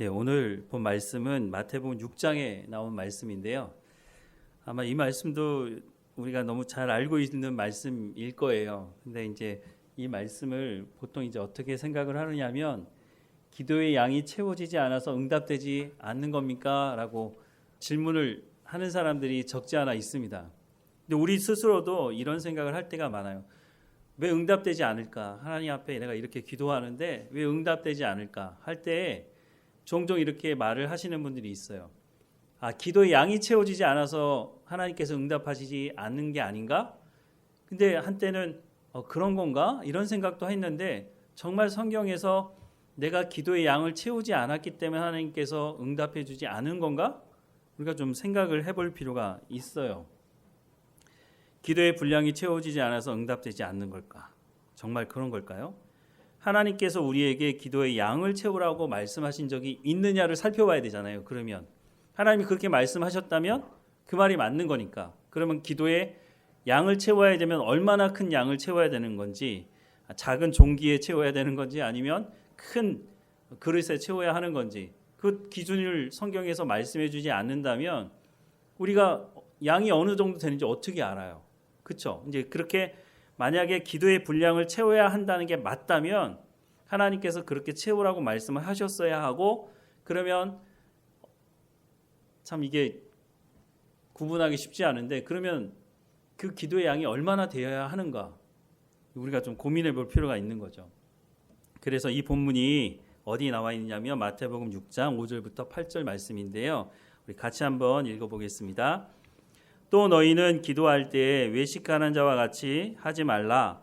네, 오늘 본 말씀은 마태복음 6장에 나온 말씀인데요. 아마 이 말씀도 우리가 너무 잘 알고 있는 말씀일 거예요. 근데 이제 이 말씀을 보통 이제 어떻게 생각을 하느냐면 기도의 양이 채워지지 않아서 응답되지 않는 겁니까? 라고 질문을 하는 사람들이 적지 않아 있습니다. 근데 우리 스스로도 이런 생각을 할 때가 많아요. 왜 응답되지 않을까? 하나님 앞에 내가 이렇게 기도하는데 왜 응답되지 않을까? 할 때 종종 이렇게 말을 하시는 분들이 있어요. 기도의 양이 채워지지 않아서 하나님께서 응답하시지 않는 게 아닌가? 근데 한때는 그런 건가? 이런 생각도 했는데 정말 성경에서 내가 기도의 양을 채우지 않았기 때문에 하나님께서 응답해 주지 않은 건가? 우리가 좀 생각을 해볼 필요가 있어요. 기도의 분량이 채워지지 않아서 응답되지 않는 걸까? 정말 그런 걸까요? 하나님께서 우리에게 기도의 양을 채우라고 말씀하신 적이 있느냐를 살펴봐야 되잖아요. 그러면 하나님이 그렇게 말씀하셨다면 그 말이 맞는 거니까. 그러면 기도의 양을 채워야 되면 얼마나 큰 양을 채워야 되는 건지, 작은 종기에 채워야 되는 건지, 아니면 큰 그릇에 채워야 하는 건지, 그 기준을 성경에서 말씀해 주지 않는다면 우리가 양이 어느 정도 되는지 어떻게 알아요? 그렇죠? 이제 그렇게 만약에 기도의 분량을 채워야 한다는 게 맞다면 하나님께서 그렇게 채우라고 말씀을 하셨어야 하고, 그러면 참 이게 구분하기 쉽지 않은데, 그러면 그 기도의 양이 얼마나 되어야 하는가 우리가 좀 고민해 볼 필요가 있는 거죠. 그래서 이 본문이 어디 나와 있냐면 마태복음 6장 5절부터 8절 말씀인데요. 우리 같이 한번 읽어보겠습니다. 또 너희는 기도할 때에 외식하는 자와 같이 하지 말라.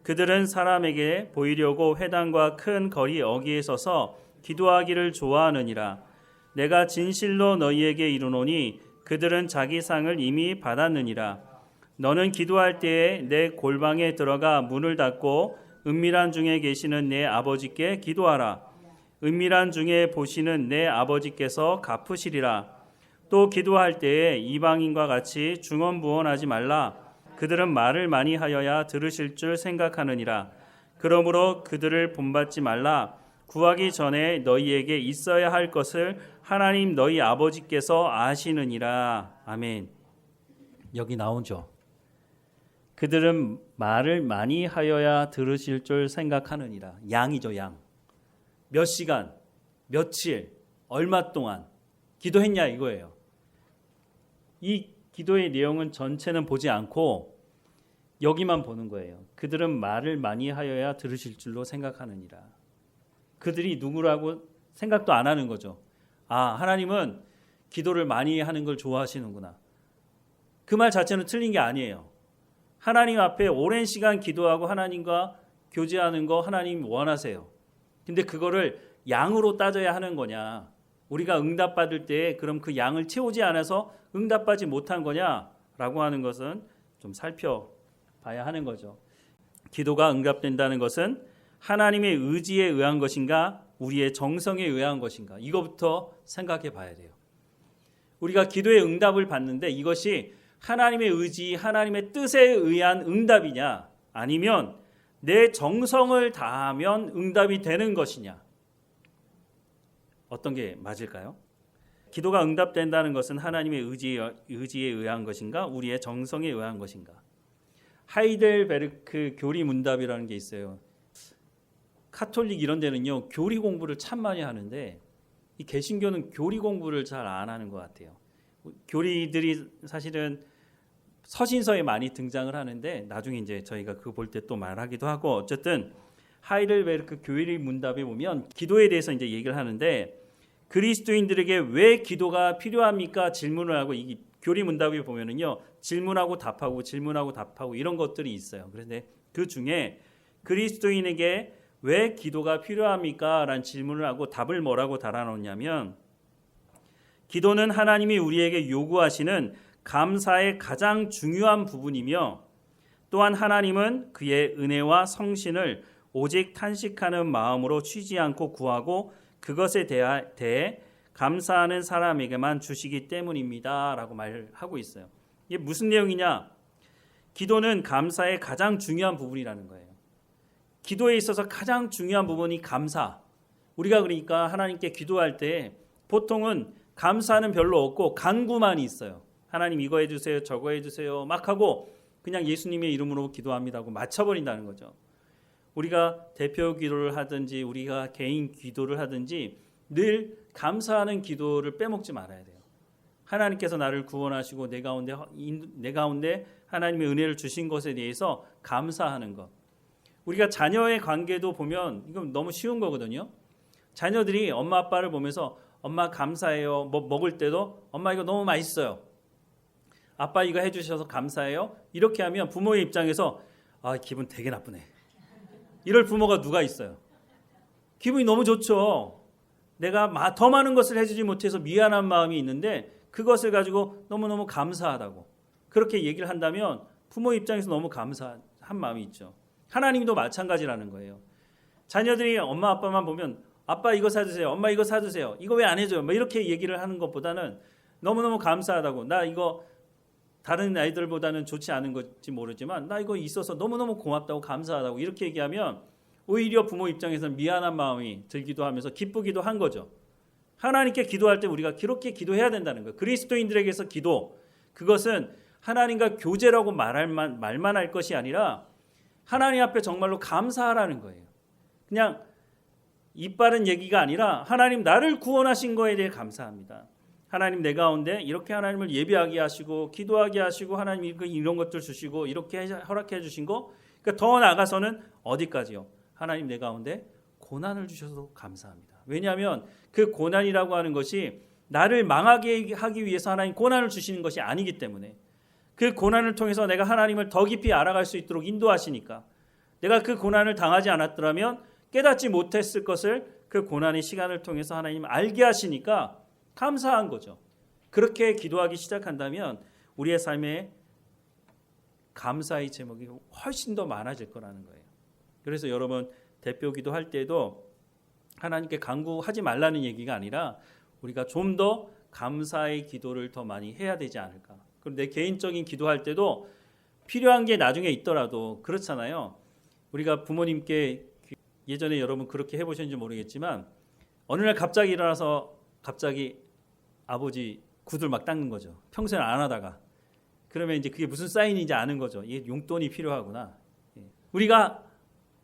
그들은 사람에게 보이려고 회당과 큰 거리 어귀에 서서 기도하기를 좋아하느니라. 내가 진실로 너희에게 이르노니 그들은 자기 상을 이미 받았느니라. 너는 기도할 때에 내 골방에 들어가 문을 닫고 은밀한 중에 계시는 내 아버지께 기도하라. 은밀한 중에 보시는 내 아버지께서 갚으시리라. 또 기도할 때에 이방인과 같이 중언부언하지 말라. 그들은 말을 많이 하여야 들으실 줄 생각하느니라. 그러므로 그들을 본받지 말라. 구하기 전에 너희에게 있어야 할 것을 하나님 너희 아버지께서 아시느니라. 아멘. 여기 나오죠. 그들은 말을 많이 하여야 들으실 줄 생각하느니라. 양이죠, 양. 몇 시간, 며칠, 얼마 동안 기도했냐 이거예요. 이 기도의 내용은 전체는 보지 않고 여기만 보는 거예요. 그들은 말을 많이 하여야 들으실 줄로 생각하느니라. 그들이 누구라고 생각도 안 하는 거죠. 하나님은 기도를 많이 하는 걸 좋아하시는구나. 그 말 자체는 틀린 게 아니에요. 하나님 앞에 오랜 시간 기도하고 하나님과 교제하는 거 하나님 원하세요. 근데 그거를 양으로 따져야 하는 거냐? 우리가 응답받을 때 그럼 그 양을 채우지 않아서 응답받지 못한 거냐라고 하는 것은 좀 살펴봐야 하는 거죠. 기도가 응답된다는 것은 하나님의 의지에 의한 것인가, 우리의 정성에 의한 것인가, 이거부터 생각해 봐야 돼요. 우리가 기도의 응답을 받는데 이것이 하나님의 의지, 하나님의 뜻에 의한 응답이냐, 아니면 내 정성을 다하면 응답이 되는 것이냐, 어떤 게 맞을까요? 기도가 응답된다는 것은 하나님의 의지에 의한 것인가, 우리의 정성에 의한 것인가? 하이델베르크 교리 문답이라는 게 있어요. 카톨릭 이런 데는요, 교리 공부를 참 많이 하는데 이 개신교는 교리 공부를 잘 안 하는 것 같아요. 교리들이 사실은 서신서에 많이 등장을 하는데 나중에 이제 저희가 그거 볼 때 또 말하기도 하고, 어쨌든 하이델베르크 교리 문답에 보면 기도에 대해서 이제 얘기를 하는데, 그리스도인들에게 왜 기도가 필요합니까? 질문을 하고, 이 교리 문답에 보면은요, 질문하고 답하고 이런 것들이 있어요. 그런데 그 중에 그리스도인에게 왜 기도가 필요합니까? 라는 질문을 하고 답을 뭐라고 달아놓냐면, 기도는 하나님이 우리에게 요구하시는 감사의 가장 중요한 부분이며, 또한 하나님은 그의 은혜와 성신을 오직 탄식하는 마음으로 쉬지 않고 구하고 그것에 대해 감사하는 사람에게만 주시기 때문입니다 라고 말하고 있어요. 이게 무슨 내용이냐? 기도는 감사의 가장 중요한 부분이라는 거예요. 기도에 있어서 가장 중요한 부분이 감사. 우리가 그러니까 하나님께 기도할 때 보통은 감사는 별로 없고 간구만 있어요. 하나님 이거 해주세요, 저거 해주세요 막 하고 그냥 예수님의 이름으로 기도합니다 하고 맞춰버린다는 거죠. 우리가 대표 기도를 하든지 우리가 개인 기도를 하든지 늘 감사하는 기도를 빼먹지 말아야 돼요. 하나님께서 나를 구원하시고 내 가운데 하나님의 은혜를 주신 것에 대해서 감사하는 것. 우리가 자녀의 관계도 보면 이건 너무 쉬운 거거든요. 자녀들이 엄마 아빠를 보면서 엄마 감사해요. 뭐 먹을 때도 엄마 이거 너무 맛있어요. 아빠 이거 해주셔서 감사해요. 이렇게 하면 부모의 입장에서 기분 되게 나쁘네. 이럴 부모가 누가 있어요? 기분이 너무 좋죠. 내가 더 많은 것을 해주지 못해서 미안한 마음이 있는데 그것을 가지고 너무너무 감사하다고 그렇게 얘기를 한다면 부모 입장에서 너무 감사한 마음이 있죠. 하나님도 마찬가지라는 거예요. 자녀들이 엄마 아빠만 보면 아빠 이거 사주세요. 엄마 이거 사주세요. 이거 왜 안 해줘요? 뭐 이렇게 얘기를 하는 것보다는 너무너무 감사하다고 나 이거 다른 아이들보다는 좋지 않은 건지 모르지만 나 이거 있어서 너무너무 고맙다고 감사하다고 이렇게 얘기하면 오히려 부모 입장에서는 미안한 마음이 들기도 하면서 기쁘기도 한 거죠. 하나님께 기도할 때 우리가 그렇게 기도해야 된다는 거예요. 그리스도인들에게서 기도, 그것은 하나님과 교제라고 말만 할 것이 아니라 하나님 앞에 정말로 감사하라는 거예요. 그냥 이빠른 얘기가 아니라 하나님 나를 구원하신 거에 대해 감사합니다. 하나님 내 가운데 이렇게 하나님을 예배하게 하시고 기도하게 하시고 하나님 이런 것들 주시고 이렇게 허락해 주신 거, 그러니까 더 나아가서는 어디까지요? 하나님 내 가운데 고난을 주셔서 감사합니다. 왜냐하면 그 고난이라고 하는 것이 나를 망하게 하기 위해서 하나님 고난을 주시는 것이 아니기 때문에 그 고난을 통해서 내가 하나님을 더 깊이 알아갈 수 있도록 인도하시니까 내가 그 고난을 당하지 않았더라면 깨닫지 못했을 것을 그 고난의 시간을 통해서 하나님 알게 하시니까 감사한 거죠. 그렇게 기도하기 시작한다면 우리의 삶에 감사의 제목이 훨씬 더 많아질 거라는 거예요. 그래서 여러분 대표 기도할 때도 하나님께 간구하지 말라는 얘기가 아니라 우리가 좀 더 감사의 기도를 더 많이 해야 되지 않을까. 그럼 내 개인적인 기도할 때도 필요한 게 나중에 있더라도 그렇잖아요. 우리가 부모님께 예전에 여러분 그렇게 해보셨는지 모르겠지만 어느 날 갑자기 일어나서 갑자기 아버지 구두를 막 닦는 거죠. 평소에 안 하다가. 그러면 이제 그게 무슨 사인인지 아는 거죠. 이게 용돈이 필요하구나. 우리가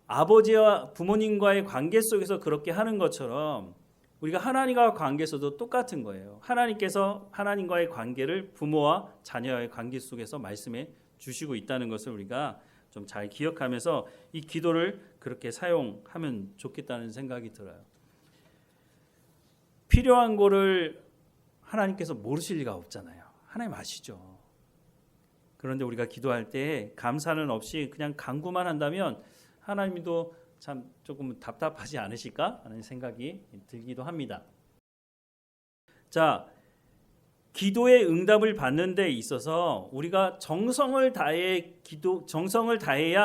아버지와 부모님과의 관계 속에서 그렇게 하는 것처럼 우리가 하나님과 관계에서도 똑같은 거예요. 하나님께서 하나님과의 관계를 부모와 자녀의 관계 속에서 말씀해 주시고 있다는 것을 우리가 좀 잘 기억하면서 이 기도를 그렇게 사용하면 좋겠다는 생각이 들어요. 필요한 거를 하나님께서 모르실 리가 없잖아요. 하나님 아시죠. 그런데 우리가 기도할 때 감사는 없이 그냥 간구만 한다면 하나님도 참 조금 답답하지 않으실까 하는 생각이 들기도 합니다. 자, 기도의 응답을 받는 데 있어서 우리가 정성을 다해야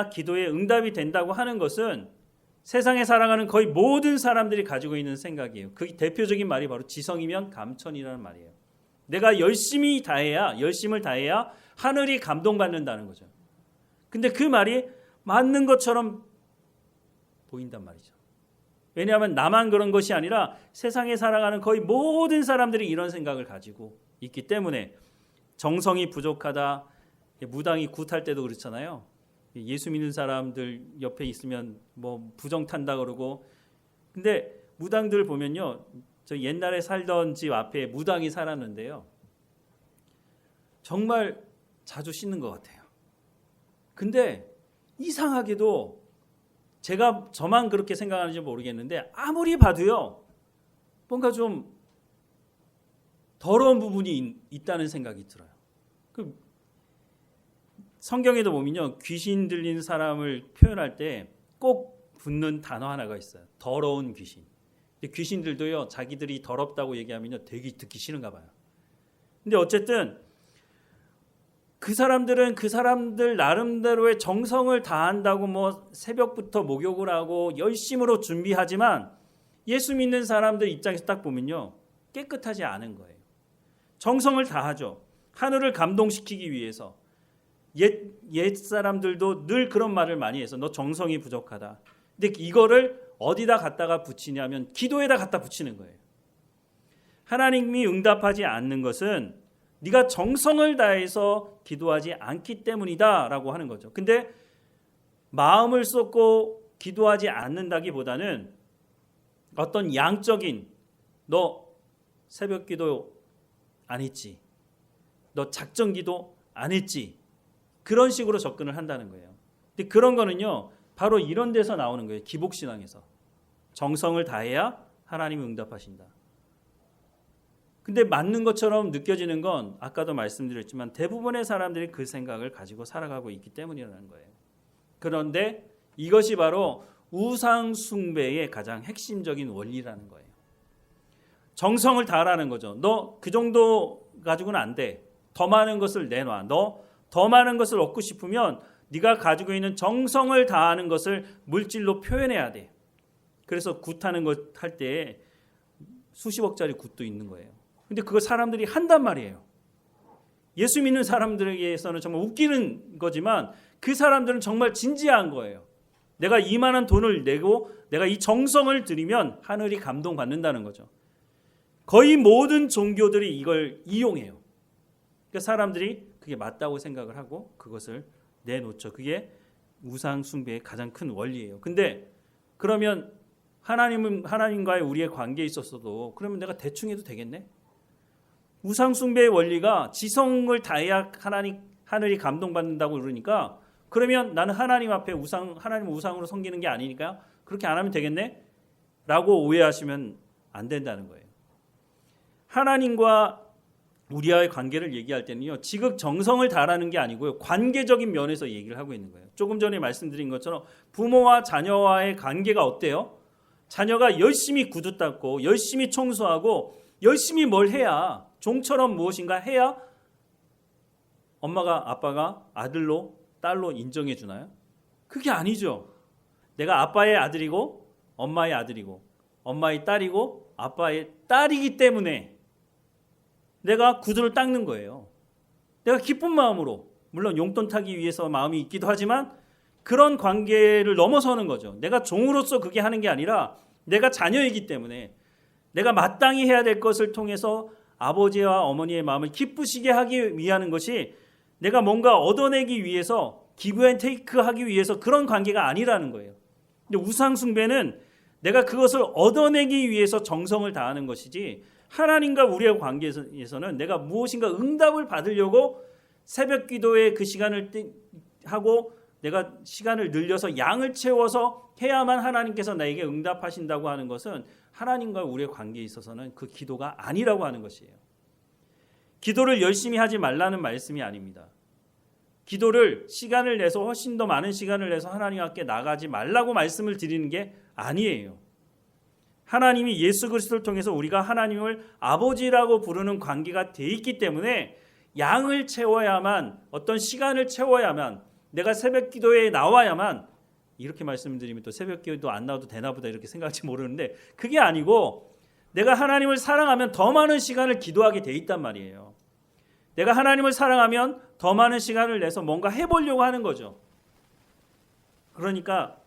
기도의 응답이 된다고 하는 것은 세상에 살아가는 거의 모든 사람들이 가지고 있는 생각이에요. 그 대표적인 말이 바로 지성이면 감천이라는 말이에요. 내가 열심을 다해야 하늘이 감동받는다는 거죠. 근데 그 말이 맞는 것처럼 보인단 말이죠. 왜냐하면 나만 그런 것이 아니라 세상에 살아가는 거의 모든 사람들이 이런 생각을 가지고 있기 때문에 정성이 부족하다. 무당이 굿할 때도 그렇잖아요. 예수 믿는 사람들 옆에 있으면 뭐 부정 탄다 그러고. 근데 무당들 보면요, 저 옛날에 살던 집 앞에 무당이 살았는데요, 정말 자주 씻는 것 같아요. 근데 이상하게도 저만 그렇게 생각하는지 모르겠는데 아무리 봐도요 뭔가 좀 더러운 부분이 있다는 생각이 들어요. 그 성경에도 보면요, 귀신 들린 사람을 표현할 때 꼭 붙는 단어 하나가 있어요. 더러운 귀신. 근데 귀신들도요 자기들이 더럽다고 얘기하면요 되게 듣기 싫은가 봐요. 근데 어쨌든 그 사람들은 그 사람들 나름대로의 정성을 다한다고 뭐 새벽부터 목욕을 하고 열심으로 준비하지만 예수 믿는 사람들 입장에서 딱 보면요 깨끗하지 않은 거예요. 정성을 다하죠. 하늘을 감동시키기 위해서. 옛 사람들도 늘 그런 말을 많이 해서 너 정성이 부족하다. 근데 이거를 어디다 갖다가 붙이냐면 기도에다 갖다 붙이는 거예요. 하나님이 응답하지 않는 것은 네가 정성을 다해서 기도하지 않기 때문이다라고 하는 거죠. 근데 마음을 쏟고 기도하지 않는다기보다는 어떤 양적인 너 새벽 기도 안 했지, 너 작정 기도 안 했지, 그런 식으로 접근을 한다는 거예요. 근데 그런 거는요 바로 이런 데서 나오는 거예요. 기복신앙에서 정성을 다해야 하나님이 응답하신다. 근데 맞는 것처럼 느껴지는 건 아까도 말씀드렸지만 대부분의 사람들이 그 생각을 가지고 살아가고 있기 때문이라는 거예요. 그런데 이것이 바로 우상 숭배의 가장 핵심적인 원리라는 거예요. 정성을 다하라는 거죠. 너 그 정도 가지고는 안 돼. 더 많은 것을 내놔. 너 더 많은 것을 얻고 싶으면 네가 가지고 있는 정성을 다하는 것을 물질로 표현해야 돼. 그래서 굿하는 것 할 때 수십억짜리 굿도 있는 거예요. 근데 그거 사람들이 한단 말이에요. 예수 믿는 사람들에게서는 정말 웃기는 거지만 그 사람들은 정말 진지한 거예요. 내가 이만한 돈을 내고 내가 이 정성을 들이면 하늘이 감동받는다는 거죠. 거의 모든 종교들이 이걸 이용해요. 그러니까 사람들이 그게 맞다고 생각을 하고 그것을 내놓죠. 그게 우상 숭배의 가장 큰 원리예요. 근데 그러면 하나님과의 우리의 관계에 있어서도 그러면 내가 대충 해도 되겠네? 우상 숭배의 원리가 지성을 다해야 하늘이 감동받는다고 그러니까 그러면 나는 하나님 앞에 하나님을 우상으로 섬기는 게 아니니까 그렇게 안 하면 되겠네? 라고 오해하시면 안 된다는 거예요. 하나님과 우리와의 관계를 얘기할 때는요, 지극 정성을 다하라는 게 아니고요, 관계적인 면에서 얘기를 하고 있는 거예요. 조금 전에 말씀드린 것처럼 부모와 자녀와의 관계가 어때요? 자녀가 열심히 구두 닦고 열심히 청소하고 열심히 뭘 해야, 종처럼 무엇인가 해야 엄마가 아빠가 아들로 딸로 인정해 주나요? 그게 아니죠. 내가 아빠의 아들이고 엄마의 아들이고 엄마의 딸이고 아빠의 딸이기 때문에 내가 구두를 닦는 거예요. 내가 기쁜 마음으로, 물론 용돈 타기 위해서 마음이 있기도 하지만 그런 관계를 넘어서는 거죠. 내가 종으로서 그게 하는 게 아니라 내가 자녀이기 때문에 내가 마땅히 해야 될 것을 통해서 아버지와 어머니의 마음을 기쁘시게 하기 위한 것이 내가 뭔가 얻어내기 위해서 기브 앤 테이크 하기 위해서 그런 관계가 아니라는 거예요. 근데 우상 숭배는 내가 그것을 얻어내기 위해서 정성을 다하는 것이지 하나님과 우리의 관계에서는 내가 무엇인가 응답을 받으려고 새벽 기도에 그 시간을 하고 내가 시간을 늘려서 양을 채워서 해야만 하나님께서 나에게 응답하신다고 하는 것은 하나님과 우리의 관계에 있어서는 그 기도가 아니라고 하는 것이에요. 기도를 열심히 하지 말라는 말씀이 아닙니다. 기도를 시간을 내서 훨씬 더 많은 시간을 내서 하나님 앞에 나가지 말라고 말씀을 드리는 게 아니에요. 하나님이 예수 그리스도를 통해서 우리가 하나님을 아버지라고 부르는 관계가 돼 있기 때문에 양을 채워야만, 어떤 시간을 채워야만, 내가 새벽 기도에 나와야만, 이렇게 말씀드리면 또 새벽 기도 안 나와도 되나 보다 이렇게 생각할지 모르는데 그게 아니고 내가 하나님을 사랑하면 더 많은 시간을 기도하게 돼 있단 말이에요. 내가 하나님을 사랑하면 더 많은 시간을 내서 뭔가 해보려고 하는 거죠. 그러니까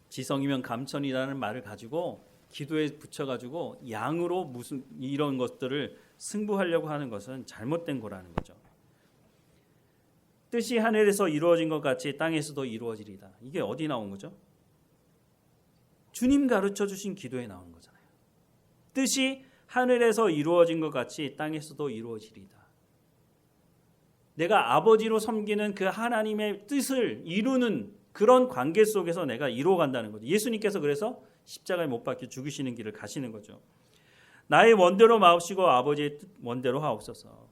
지성이면 감천이라는 말을 가지고 기도에 붙여가지고 양으로 무슨 이런 것들을 승부하려고 하는 것은 잘못된 거라는 거죠. 뜻이 하늘에서 이루어진 것 같이 땅에서도 이루어지리다. 이게 어디 나온 거죠? 주님 가르쳐 주신 기도에 나오는 거잖아요. 뜻이 하늘에서 이루어진 것 같이 땅에서도 이루어지리다. 내가 아버지로 섬기는 그 하나님의 뜻을 이루는 그런 관계 속에서 내가 이루어간다는 거죠. 예수님께서 그래서 십자가에 못 박혀 죽으시는 길을 가시는 거죠. 나의 원대로 마옵시고 아버지의 원대로 하옵소서.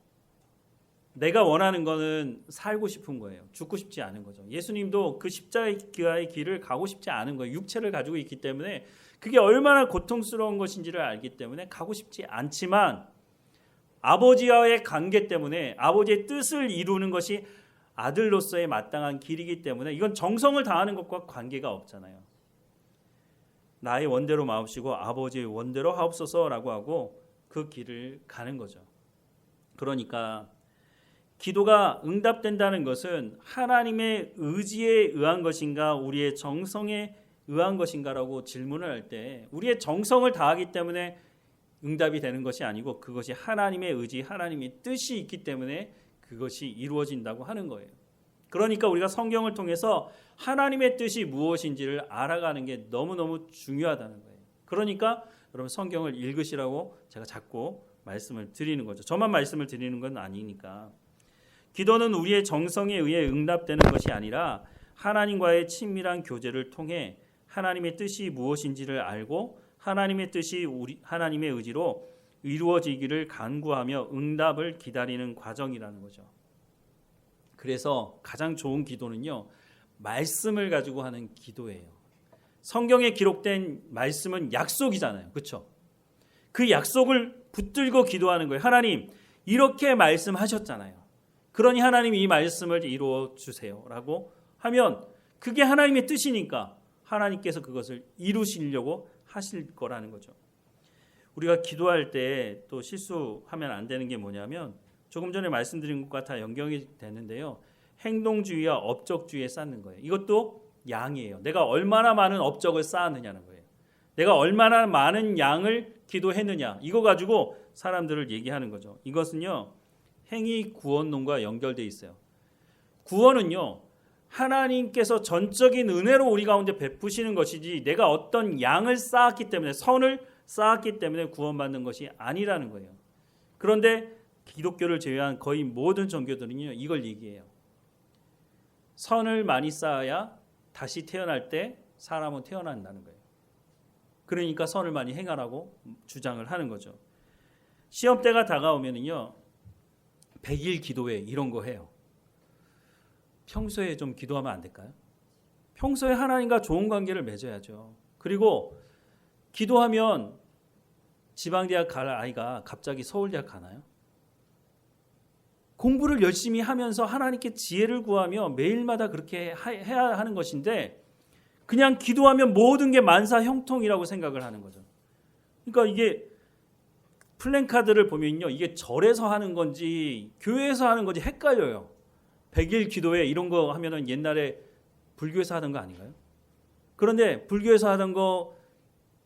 내가 원하는 거는 살고 싶은 거예요. 죽고 싶지 않은 거죠. 예수님도 그 십자가의 길을 가고 싶지 않은 거예요. 육체를 가지고 있기 때문에 그게 얼마나 고통스러운 것인지를 알기 때문에 가고 싶지 않지만 아버지와의 관계 때문에 아버지의 뜻을 이루는 것이 아들로서의 마땅한 길이기 때문에 이건 정성을 다하는 것과 관계가 없잖아요. 나의 원대로 마옵시고 아버지의 원대로 하옵소서라고 하고 그 길을 가는 거죠. 그러니까 기도가 응답된다는 것은 하나님의 의지에 의한 것인가 우리의 정성에 의한 것인가라고 질문을 할 때 우리의 정성을 다하기 때문에 응답이 되는 것이 아니고 그것이 하나님의 의지, 하나님의 뜻이 있기 때문에 그것이 이루어진다고 하는 거예요. 그러니까 우리가 성경을 통해서 하나님의 뜻이 무엇인지를 알아가는 게 너무너무 중요하다는 거예요. 그러니까 여러분 성경을 읽으시라고 제가 자꾸 말씀을 드리는 거죠. 저만 말씀을 드리는 건 아니니까. 기도는 우리의 정성에 의해 응답되는 것이 아니라 하나님과의 친밀한 교제를 통해 하나님의 뜻이 무엇인지를 알고 하나님의 뜻이 하나님의 의지로 이루어지기를 간구하며 응답을 기다리는 과정이라는 거죠. 그래서 가장 좋은 기도는요, 말씀을 가지고 하는 기도예요. 성경에 기록된 말씀은 약속이잖아요. 그렇죠? 그 약속을 붙들고 기도하는 거예요. 하나님, 이렇게 말씀하셨잖아요. 그러니 하나님 이 말씀을 이루어 주세요라고 하면 그게 하나님의 뜻이니까 하나님께서 그것을 이루시려고 하실 거라는 거죠. 우리가 기도할 때 또 실수하면 안 되는 게 뭐냐면 조금 전에 말씀드린 것과 다 연결이 되는데요. 행동주의와 업적주의에 쌓는 거예요. 이것도 양이에요. 내가 얼마나 많은 업적을 쌓았느냐는 거예요. 내가 얼마나 많은 양을 기도했느냐. 이거 가지고 사람들을 얘기하는 거죠. 이것은요. 행위 구원론과 연결되어 있어요. 구원은요. 하나님께서 전적인 은혜로 우리 가운데 베푸시는 것이지 내가 어떤 양을 쌓았기 때문에 선을 쌓았기 때문에 구원받는 것이 아니라는 거예요. 그런데 기독교를 제외한 거의 모든 종교들은요. 이걸 얘기해요. 선을 많이 쌓아야 다시 태어날 때 사람은 태어난다는 거예요. 그러니까 선을 많이 행하라고 주장을 하는 거죠. 시험 때가 다가오면은요. 100일 기도회 이런 거 해요. 평소에 좀 기도하면 안 될까요? 평소에 하나님과 좋은 관계를 맺어야죠. 그리고 기도하면 지방대학 갈 아이가 갑자기 서울대학 가나요? 공부를 열심히 하면서 하나님께 지혜를 구하며 매일마다 그렇게 해야 하는 것인데 그냥 기도하면 모든 게 만사형통이라고 생각을 하는 거죠. 그러니까 이게 플랜카드를 보면요. 이게 절에서 하는 건지 교회에서 하는 건지 헷갈려요. 100일 기도회 이런 거 하면은 옛날에 불교에서 하던 거 아닌가요? 그런데 불교에서 하던 거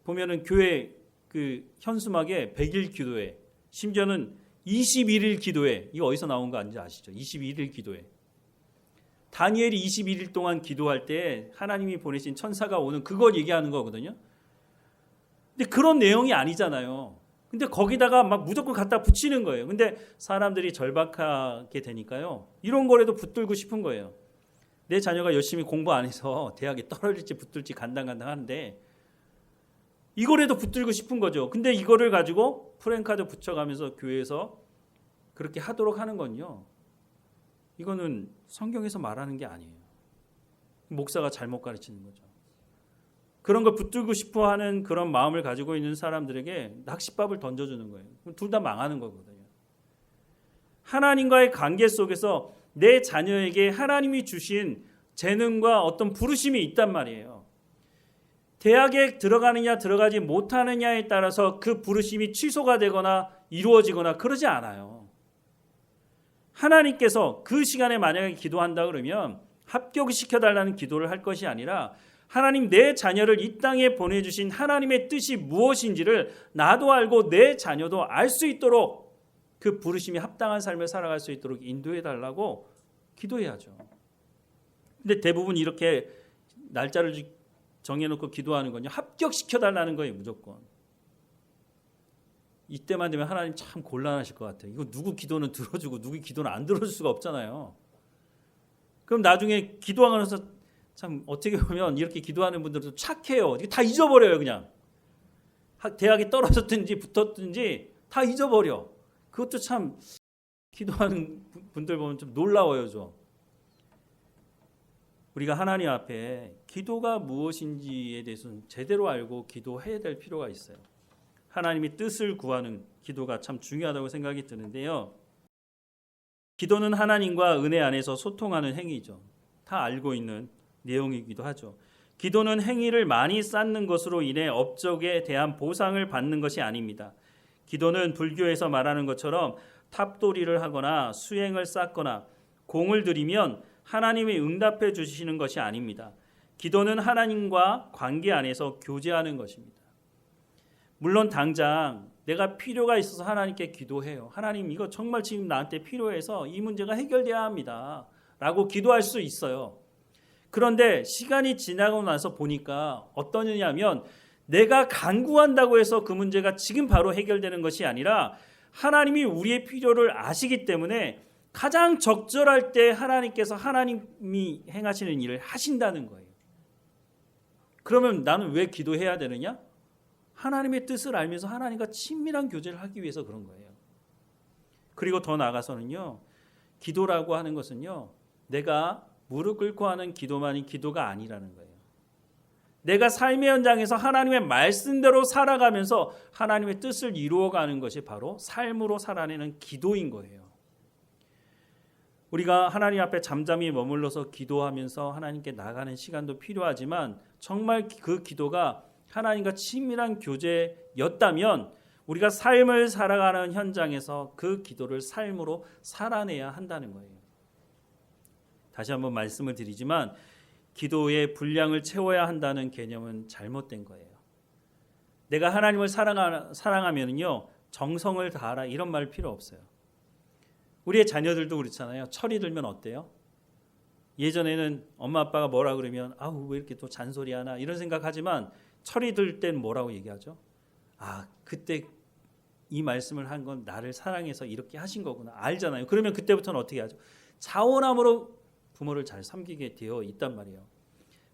보면은 교회 그 현수막에 100일 기도회, 심지어는 21일 기도회, 이거 어디서 나온 거 아닌지 아시죠? 21일 기도회. 다니엘이 21일 동안 기도할 때 하나님이 보내신 천사가 오는 그걸 얘기하는 거거든요. 근데 그런 내용이 아니잖아요. 근데 거기다가 막 무조건 갖다 붙이는 거예요. 근데 사람들이 절박하게 되니까요. 이런 거라도 붙들고 싶은 거예요. 내 자녀가 열심히 공부 안 해서 대학에 떨어질지 붙을지 간당간당하는데 이거라도 붙들고 싶은 거죠. 근데 이거를 가지고 프랜카드 붙여가면서 교회에서 그렇게 하도록 하는 건요. 이거는 성경에서 말하는 게 아니에요. 목사가 잘못 가르치는 거죠. 그런 걸 붙들고 싶어하는 그런 마음을 가지고 있는 사람들에게 낚싯밥을 던져주는 거예요. 둘 다 망하는 거거든요. 하나님과의 관계 속에서 내 자녀에게 하나님이 주신 재능과 어떤 부르심이 있단 말이에요. 대학에 들어가느냐 들어가지 못하느냐에 따라서 그 부르심이 취소가 되거나 이루어지거나 그러지 않아요. 하나님께서 그 시간에 만약에 기도한다 그러면 합격시켜달라는 기도를 할 것이 아니라 하나님 내 자녀를 이 땅에 보내주신 하나님의 뜻이 무엇인지를 나도 알고 내 자녀도 알 수 있도록 그 부르심이 합당한 삶을 살아갈 수 있도록 인도해달라고 기도해야죠. 근데 대부분 이렇게 날짜를 정해놓고 기도하는 건요. 합격시켜달라는 거예요. 무조건. 이때만 되면 하나님 참 곤란하실 것 같아요. 이거 누구 기도는 들어주고 누구 기도는 안 들어줄 수가 없잖아요. 그럼 나중에 기도하면서 참 어떻게 보면 이렇게 기도하는 분들도 착해요. 이게 다 잊어버려요. 그냥. 대학에 떨어졌든지 붙었든지 다 잊어버려. 그것도 참 기도하는 분들 보면 좀 놀라워요. 좀. 우리가 하나님 앞에 기도가 무엇인지에 대해서는 제대로 알고 기도해야 될 필요가 있어요. 하나님의 뜻을 구하는 기도가 참 중요하다고 생각이 드는데요. 기도는 하나님과 은혜 안에서 소통하는 행위죠. 다 알고 있는 내용이기도 하죠. 기도는 행위를 많이 쌓는 것으로 인해 업적에 대한 보상을 받는 것이 아닙니다. 기도는 불교에서 말하는 것처럼 탑돌이를 하거나 수행을 쌓거나 공을 들이면 하나님이 응답해 주시는 것이 아닙니다. 기도는 하나님과 관계 안에서 교제하는 것입니다. 물론 당장 내가 필요가 있어서 하나님께 기도해요. 하나님, 이거 정말 지금 나한테 필요해서 이 문제가 해결돼야 합니다 라고 기도할 수 있어요. 그런데 시간이 지나고 나서 보니까 어떠냐면, 내가 간구한다고 해서 그 문제가 지금 바로 해결되는 것이 아니라 하나님이 우리의 필요를 아시기 때문에 가장 적절할 때 하나님께서 하나님이 행하시는 일을 하신다는 거예요. 그러면 나는 왜 기도해야 되느냐? 하나님의 뜻을 알면서 하나님과 친밀한 교제를 하기 위해서 그런 거예요. 그리고 더 나아가서는요, 기도라고 하는 것은요, 내가 무릎 꿇고 하는 기도만이 기도가 아니라는 거예요. 내가 삶의 현장에서 하나님의 말씀대로 살아가면서 하나님의 뜻을 이루어가는 것이 바로 삶으로 살아내는 기도인 거예요. 우리가 하나님 앞에 잠잠히 머물러서 기도하면서 하나님께 나가는 시간도 필요하지만, 정말 그 기도가 하나님과 친밀한 교제였다면 우리가 삶을 살아가는 현장에서 그 기도를 삶으로 살아내야 한다는 거예요. 다시 한번 말씀을 드리지만, 기도의 분량을 채워야 한다는 개념은 잘못된 거예요. 내가 하나님을 사랑하면요, 정성을 다하라 이런 말 필요 없어요. 우리의 자녀들도 그렇잖아요. 철이 들면 어때요? 예전에는 엄마 아빠가 뭐라 그러면 아우 왜 이렇게 또 잔소리하나 이런 생각하지만, 철이 들 땐 뭐라고 얘기하죠? 아, 그때 이 말씀을 한 건 나를 사랑해서 이렇게 하신 거구나 알잖아요. 그러면 그때부터는 어떻게 하죠? 자원함으로 부모를 잘 섬기게 되어 있단 말이에요.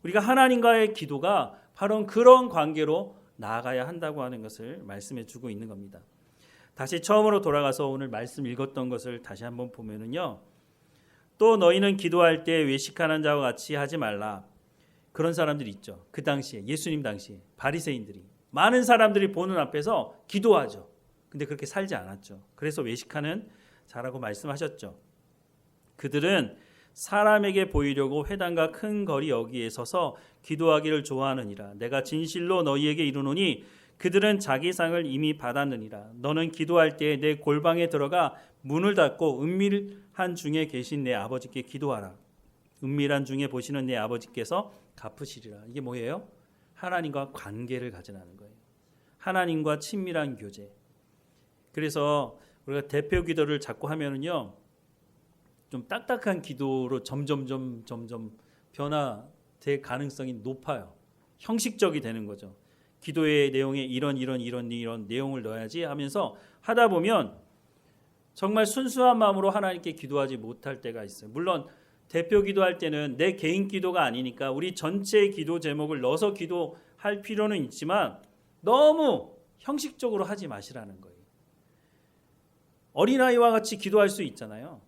우리가 하나님과의 기도가 바로 그런 관계로 나아가야 한다고 하는 것을 말씀해 주고 있는 겁니다. 다시 처음으로 돌아가서 오늘 말씀 읽었던 것을 다시 한번 보면은요, 또 너희는 기도할 때 외식하는 자와 같이 하지 말라. 그런 사람들이 있죠. 그 당시에, 예수님 당시에 바리새인들이, 많은 사람들이 보는 앞에서 기도하죠. 근데 그렇게 살지 않았죠. 그래서 외식하는 자라고 말씀하셨죠. 그들은 사람에게 보이려고 회당과 큰 거리 여기에 서서 기도하기를 좋아하느니라. 내가 진실로 너희에게 이르노니 그들은 자기 상을 이미 받았느니라. 너는 기도할 때에 내 골방에 들어가 문을 닫고 은밀한 중에 계신 내 아버지께 기도하라. 은밀한 중에 보시는 내 아버지께서 갚으시리라. 이게 뭐예요? 하나님과 관계를 가지라는 거예요. 하나님과 친밀한 교제. 그래서 우리가 대표 기도를 자꾸 하면은요, 좀 딱딱한 기도로 점점 변화될 가능성이 높아요. 형식적이 되는 거죠. 기도의 내용에 이런 내용을 넣어야지 하면서 하다 보면 정말 순수한 마음으로 하나님께 기도하지 못할 때가 있어요. 물론 대표 기도할 때는 내 개인 기도가 아니니까 우리 전체의 기도 제목을 넣어서 기도할 필요는 있지만 너무 형식적으로 하지 마시라는 거예요. 어린아이와 같이 기도할 수 있잖아요.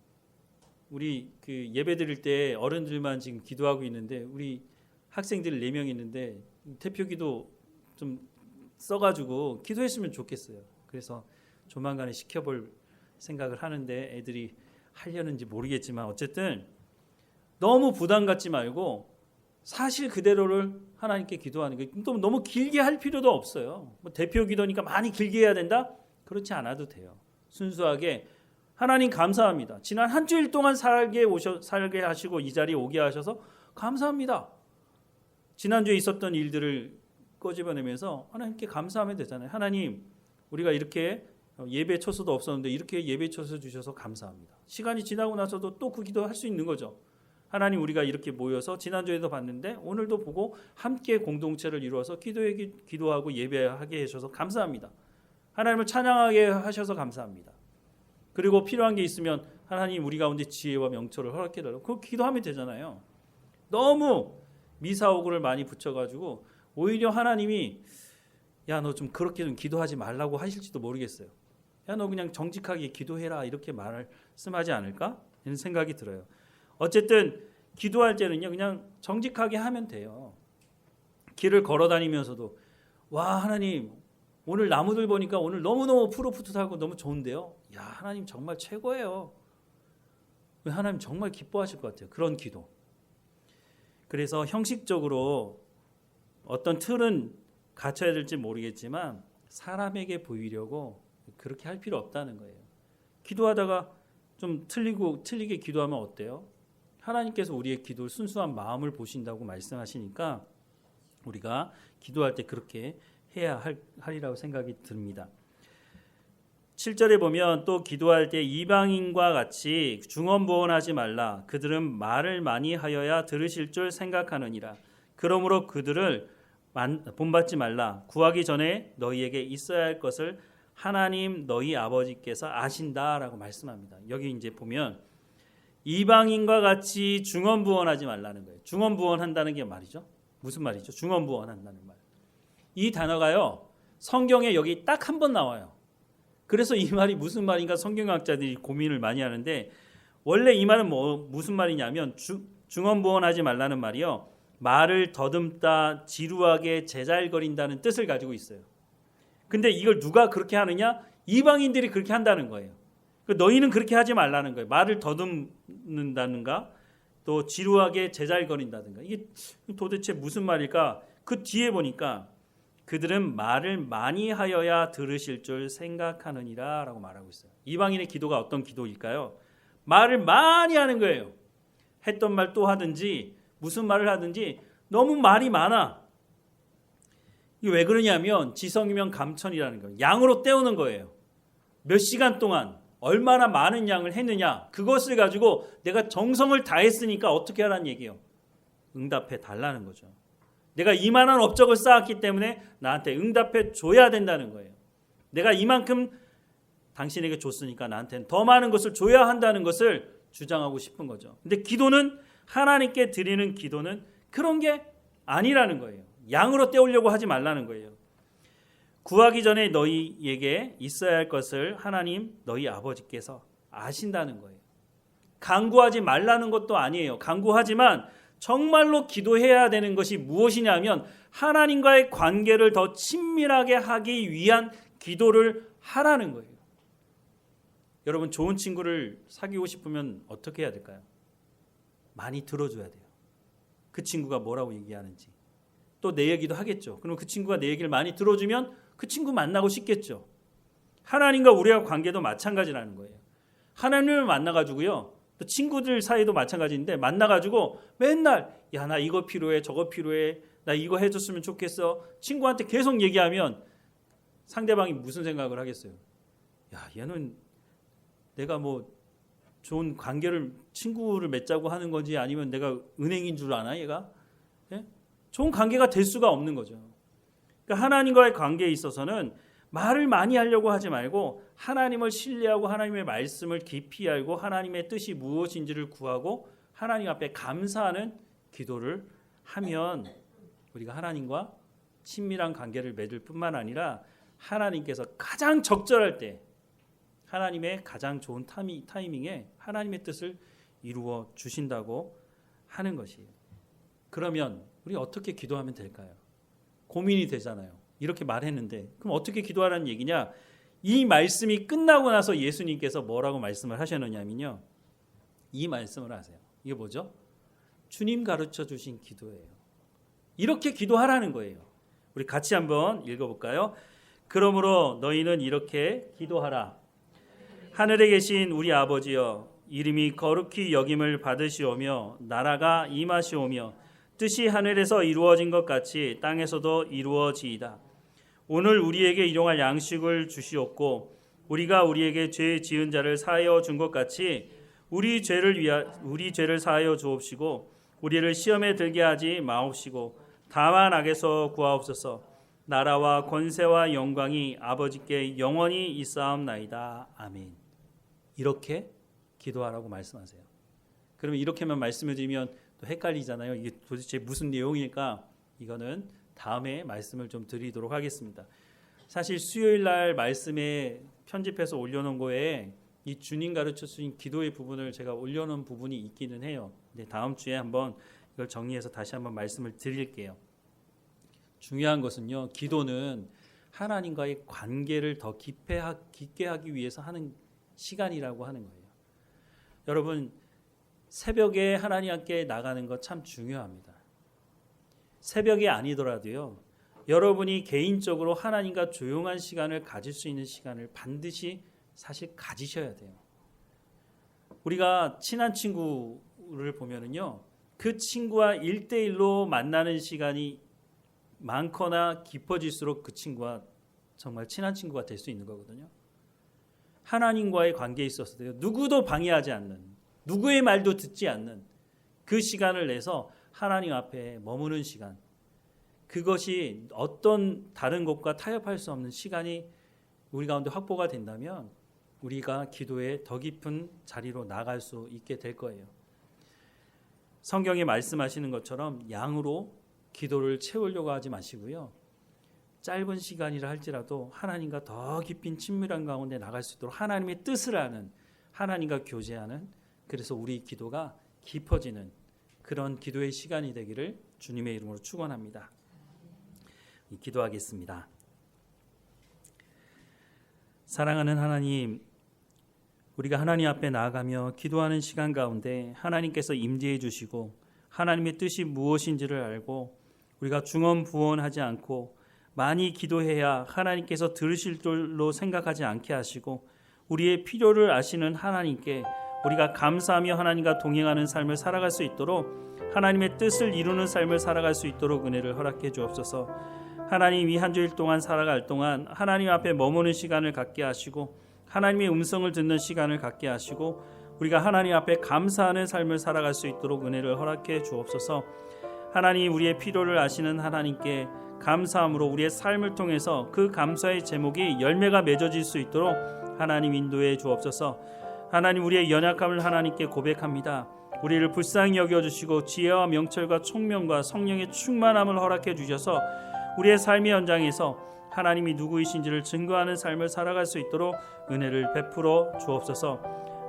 우리 그 예배 드릴 때 어른들만 지금 기도하고 있는데 우리 학생들 4명 있는데 대표 기도 좀 써가지고 기도했으면 좋겠어요. 그래서 조만간에 시켜볼 생각을 하는데 애들이 하려는지 모르겠지만 어쨌든 너무 부담 갖지 말고 사실 그대로를 하나님께 기도하는 게 또 너무 길게 할 필요도 없어요. 뭐 대표 기도니까 많이 길게 해야 된다? 그렇지 않아도 돼요. 순수하게 하나님 감사합니다. 지난 한 주일 동안 살게 하시고 이 자리에 오게 하셔서 감사합니다. 지난주에 있었던 일들을 꺼집어내면서 하나님께 감사하면 되잖아요. 하나님, 우리가 이렇게 예배 초소도 없었는데 이렇게 예배 초소 주셔서 감사합니다. 시간이 지나고 나서도 또 그 기도 할 수 있는 거죠. 하나님, 우리가 이렇게 모여서 지난주에도 봤는데 오늘도 보고 함께 공동체를 이루어서 기도하고 예배하게 하셔서 감사합니다. 하나님을 찬양하게 하셔서 감사합니다. 그리고 필요한 게 있으면 하나님 우리 가운데 지혜와 명철을 허락해 달라고 그거 기도하면 되잖아요. 너무 미사오구를 많이 붙여가지고 오히려 하나님이 야, 너 좀 그렇게 좀 기도하지 말라고 하실지도 모르겠어요. 야, 너 그냥 정직하게 기도해라 이렇게 말씀하지 않을까? 이런 생각이 들어요. 어쨌든 기도할 때는요, 그냥 정직하게 하면 돼요. 길을 걸어 다니면서도 와, 하나님 오늘 나무들 보니까 오늘 너무너무 푸릇푸릇하고 너무 좋은데요. 야, 하나님 정말 최고예요. 하나님 정말 기뻐하실 것 같아요. 그런 기도. 그래서 형식적으로 어떤 틀은 갖춰야 될지 모르겠지만 사람에게 보이려고 그렇게 할 필요 없다는 거예요. 기도하다가 좀 틀리게 기도하면 어때요? 하나님께서 우리의 기도 순수한 마음을 보신다고 말씀하시니까 우리가 기도할 때 그렇게 해야 하리라고 생각이 듭니다. 7절에 보면 또 기도할 때 이방인과 같이 중언부언하지 말라. 그들은 말을 많이 하여야 들으실 줄 생각하느니라. 그러므로 그들을 본받지 말라. 구하기 전에 너희에게 있어야 할 것을 하나님 너희 아버지께서 아신다라고 말씀합니다. 여기 이제 보면 이방인과 같이 중언부언하지 말라는 거예요. 중언부언한다는 게 말이죠. 무슨 말이죠? 중언부언한다는 말. 이 단어가요. 성경에 여기 딱 한 번 나와요. 그래서 이 말이 무슨 말인가 성경학자들이 고민을 많이 하는데 원래 이 말은 무슨 말이냐면 중언부언하지 말라는 말이요. 말을 더듬다 지루하게 제잘거린다는 뜻을 가지고 있어요. 근데 이걸 누가 그렇게 하느냐? 이방인들이 그렇게 한다는 거예요. 너희는 그렇게 하지 말라는 거예요. 말을 더듬는다든가 또 지루하게 제잘거린다든가. 이게 도대체 무슨 말일까? 그 뒤에 보니까 그들은 말을 많이 하여야 들으실 줄 생각하느니라 라고 말하고 있어요. 이방인의 기도가 어떤 기도일까요? 말을 많이 하는 거예요. 했던 말 또 하든지 무슨 말을 하든지 너무 말이 많아. 이게 왜 그러냐면 지성이면 감천이라는 거예요. 양으로 때우는 거예요. 몇 시간 동안 얼마나 많은 양을 했느냐 그것을 가지고 내가 정성을 다했으니까 어떻게 하라는 얘기예요. 응답해 달라는 거죠. 내가 이만한 업적을 쌓았기 때문에 나한테 응답해 줘야 된다는 거예요. 내가 이만큼 당신에게 줬으니까 나한테는 더 많은 것을 줘야 한다는 것을 주장하고 싶은 거죠. 근데 기도는 하나님께 드리는 기도는 그런 게 아니라는 거예요. 양으로 때우려고 하지 말라는 거예요. 구하기 전에 너희에게 있어야 할 것을 하나님 너희 아버지께서 아신다는 거예요. 간구하지 말라는 것도 아니에요. 간구하지만 정말로 기도해야 되는 것이 무엇이냐면 하나님과의 관계를 더 친밀하게 하기 위한 기도를 하라는 거예요. 여러분 좋은 친구를 사귀고 싶으면 어떻게 해야 될까요? 많이 들어줘야 돼요. 그 친구가 뭐라고 얘기하는지. 또 내 얘기도 하겠죠. 그럼 그 친구가 내 얘기를 많이 들어주면 그 친구 만나고 싶겠죠. 하나님과 우리와 관계도 마찬가지라는 거예요. 하나님을 만나가지고요. 또 친구들 사이도 마찬가지인데 만나가지고 맨날 야 나 이거 필요해 저거 필요해 나 이거 해줬으면 좋겠어 친구한테 계속 얘기하면 상대방이 무슨 생각을 하겠어요. 야 얘는 내가 뭐 좋은 관계를 친구를 맺자고 하는 건지 아니면 내가 은행인 줄 아나 얘가? 예? 좋은 관계가 될 수가 없는 거죠. 그러니까 하나님과의 관계에 있어서는 말을 많이 하려고 하지 말고 하나님을 신뢰하고 하나님의 말씀을 깊이 알고 하나님의 뜻이 무엇인지를 구하고 하나님 앞에 감사하는 기도를 하면 우리가 하나님과 친밀한 관계를 맺을 뿐만 아니라 하나님께서 가장 적절할 때 하나님의 가장 좋은 타이밍에 하나님의 뜻을 이루어 주신다고 하는 것이에요. 그러면 우리 어떻게 기도하면 될까요? 고민이 되잖아요. 이렇게 말했는데 그럼 어떻게 기도하라는 얘기냐? 이 말씀이 끝나고 나서 예수님께서 뭐라고 말씀을 하셨느냐면요. 이 말씀을 하세요. 이게 뭐죠? 주님 가르쳐 주신 기도예요. 이렇게 기도하라는 거예요. 우리 같이 한번 읽어볼까요? 그러므로 너희는 이렇게 기도하라. 하늘에 계신 우리 아버지여 이름이 거룩히 여김을 받으시오며 나라가 임하시오며 뜻이 하늘에서 이루어진 것 같이 땅에서도 이루어지이다. 오늘 우리에게 일용할 양식을 주시옵고 우리가 우리에게 죄 지은 자를 사하여 준 것 같이 우리 죄를 사하여 주옵시고 우리를 시험에 들게 하지 마옵시고 다만 악에서 구하옵소서. 나라와 권세와 영광이 아버지께 영원히 있사옵나이다. 아멘. 이렇게 기도하라고 말씀하세요. 그러면 이렇게만 말씀해 드리면 또 헷갈리잖아요. 이게 도대체 무슨 내용일까? 이거는 다음에 말씀을 좀 드리도록 하겠습니다. 사실 수요일 날 말씀에 편집해서 올려놓은 거에 이 주님 가르쳐 주신 기도의 부분을 제가 올려놓은 부분이 있기는 해요. 근데 다음 주에 한번 이걸 정리해서 다시 한번 말씀을 드릴게요. 중요한 것은요. 기도는 하나님과의 관계를 더 깊게 하기 위해서 하는 시간이라고 하는 거예요. 여러분 새벽에 하나님 함께 나가는 거 참 중요합니다. 새벽이 아니더라도요. 여러분이 개인적으로 하나님과 조용한 시간을 가질 수 있는 시간을 반드시 사실 가지셔야 돼요. 우리가 친한 친구 친구를 보면은요, 그 친구와 1대1로 만나는 시간이 많거나 깊어질수록 그 친구와 정말 친한 친구가 될 수 있는 거거든요. 하나님과의 관계에 있어서도요, 누구도 방해하지 않는, 누구의 말도 듣지 않는 그 시간을 내서 하나님 앞에 머무는 시간, 그것이 어떤 다른 것과 타협할 수 없는 시간이 우리 가운데 확보가 된다면 우리가 기도의 더 깊은 자리로 나갈 수 있게 될 거예요. 성경에 말씀하시는 것처럼 양으로 기도를 채우려고 하지 마시고요, 짧은 시간이라 할지라도 하나님과 더 깊은 친밀한 가운데 나갈 수 있도록 하나님의 뜻을 아는, 하나님과 교제하는, 그래서 우리 기도가 깊어지는 그런 기도의 시간이 되기를 주님의 이름으로 축원합니다. 기도하겠습니다. 사랑하는 하나님, 우리가 하나님 앞에 나아가며 기도하는 시간 가운데 하나님께서 임재해 주시고 하나님의 뜻이 무엇인지를 알고 우리가 중언부언하지 않고 많이 기도해야 하나님께서 들으실 줄로 생각하지 않게 하시고 우리의 필요를 아시는 하나님께 우리가 감사하며 하나님과 동행하는 삶을 살아갈 수 있도록, 하나님의 뜻을 이루는 삶을 살아갈 수 있도록 은혜를 허락해 주옵소서. 하나님, 이 한 주일 동안 살아갈 동안 하나님 앞에 머무는 시간을 갖게 하시고 하나님의 음성을 듣는 시간을 갖게 하시고 우리가 하나님 앞에 감사하는 삶을 살아갈 수 있도록 은혜를 허락해 주옵소서. 하나님, 우리의 필요를 아시는 하나님께 감사함으로 우리의 삶을 통해서 그 감사의 제목이 열매가 맺어질 수 있도록 하나님 인도해 주옵소서. 하나님, 우리의 연약함을 하나님께 고백합니다. 우리를 불쌍히 여겨주시고 지혜와 명철과 총명과 성령의 충만함을 허락해 주셔서 우리의 삶의 현장에서 하나님이 누구이신지를 증거하는 삶을 살아갈 수 있도록 은혜를 베풀어 주옵소서.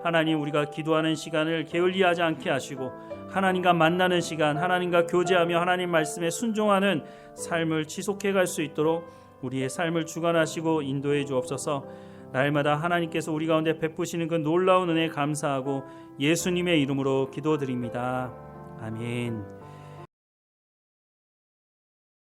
하나님, 우리가 기도하는 시간을 게을리하지 않게 하시고 하나님과 만나는 시간, 하나님과 교제하며 하나님 말씀에 순종하는 삶을 지속해 갈 수 있도록 우리의 삶을 주관하시고 인도해 주옵소서. 날마다 하나님께서 우리 가운데 베푸시는 그 놀라운 은혜에 감사하고 예수님의 이름으로 기도드립니다. 아멘.